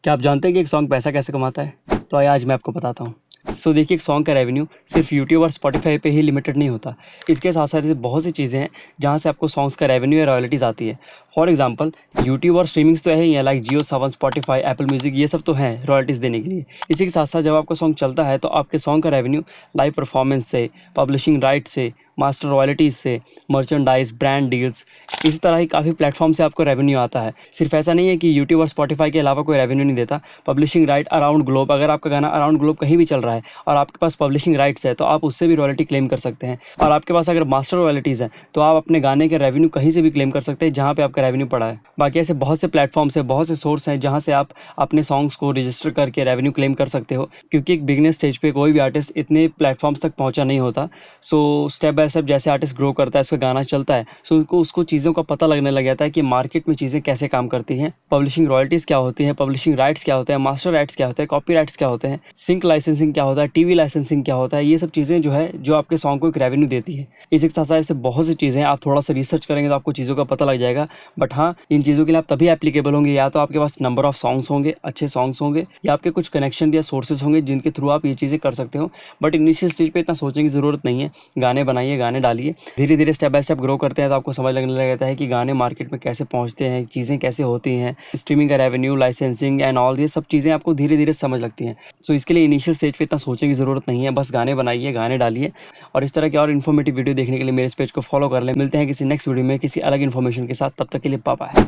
क्या आप जानते हैं कि एक सॉन्ग पैसा कैसे कमाता है? तो आइए आज मैं आपको बताता हूँ। देखिए, एक सॉन्ग का रेवेन्यू सिर्फ यूट्यूब और स्पॉटिफाई पे ही लिमिटेड नहीं होता। इसके साथ साथ ऐसी बहुत सी चीज़ें हैं जहाँ से आपको सॉन्ग्स का रेवेन्यू या रॉयल्टीज़ आती है। फॉर एग्जांपल, यूट्यूब और स्ट्रीमिंग्स तो है ही है, लाइक जियो सावन, स्पॉटिफाई, एप्पल म्यूजिक, ये सब तो हैं रॉयल्टीज़ देने के लिए। इसी के साथ साथ जब आपका सॉन्ग चलता है तो आपके सॉन्ग का रेवेन्यू लाइव परफॉर्मेंस से, पब्लिशिंग राइट से, मास्टर रॉयल्टीज़ से, मर्चेंडाइज, ब्रांड डील्स, इसी तरह ही काफ़ी प्लेटफॉर्म से आपको रेवेन्यू आता है। सिर्फ ऐसा नहीं है कि यूट्यूब और स्पॉटिफाई के अलावा कोई रेवेन्यू नहीं देता। पब्लिशिंग राइट अराउंड ग्लोब, अगर आपका गाना अराउंड ग्लोब कहीं भी चल रहा है और आपके पास पब्लिशिंग राइट्स है तो आप उससे भी रॉयल्टी क्लेम कर सकते हैं। और आपके पास अगर मास्टर रॉयल्टीज़ है तो आप अपने गाने के रेवेन्यू कहीं से भी क्लेम कर सकते हैं जहाँ पे आपका रेवेन्यू पड़ा है। बाकी ऐसे बहुत से प्लेटफॉर्म्स हैं, बहुत से सोर्स हैं जहाँ से आप अपने सॉन्ग्स को रजिस्टर करके रेवेन्यू क्लेम कर सकते हो, क्योंकि एक बिगनर स्टेज पे कोई भी आर्टिस्ट इतने प्लेटफॉर्म्स तक पहुँचा नहीं होता। स्टेप बाय स्टेप जैसे आर्टिस्ट ग्रो करता है, उसका गाना चलता है, उसको चीज़ों का पता लगने लग जाता है कि मार्केट में चीज़ें कैसे काम करती हैं, पब्लिशिंग रॉयल्टीज़ क्या होती हैं, पब्लिशिंग राइट्स क्या होते हैं, मास्टर राइट्स क्या होते हैं, कॉपी राइट्स क्या होते हैं, सिंक लाइसेंसिंग क्या होता है, टीवी लाइसेंसिंग क्या होता है। ये सब चीज़ें जो है जो आपके सॉन्ग को एक रेवेन्यू देती है। इसी के साथ साथ ऐसे बहुत सी चीज़ें हैं, आप थोड़ा सा रिसर्च करेंगे तो आपको चीज़ों का पता लग जाएगा। बट हाँ, इन चीज़ों के लिए आप तभी एप्लीकेबल होंगे या तो आपके पास नंबर ऑफ सॉन्ग्स होंगे, अच्छे सॉन्ग्स होंगे, या आपके कुछ कनेक्शन या सोर्सेज होंगे जिनके थ्रू आप ये चीज़ें कर सकते हो। बट इनिशियल स्टेज पे इतना सोचने की ज़रूरत नहीं है। गाने बनाइए, गाने डालिए, धीरे धीरे स्टेप बाय स्टेप ग्रो करते हैं तो आपको समझ लगने लग जाता है कि गाने मार्केट में कैसे पहुंचते हैं, चीज़ें कैसे होती हैं, स्ट्रीमिंग का रेवेन्यू, लाइसेंसिंग एंड ऑल, ये सब चीज़ें आपको धीरे धीरे समझ लगती हैं। इसके लिए इनिशियल स्टेज पे इतना सोचने की ज़रूरत नहीं है, बस गाने बनाइए, गाने डालिए। और इस तरह के और इन्फॉर्मेटिव वीडियो देखने के लिए मेरे इस पेज को फॉलो कर लें। मिलते हैं किसी नेक्स्ट वीडियो में किसी अलग इन्फॉर्मेशन के साथ, तब तक के लिए बाय बाय।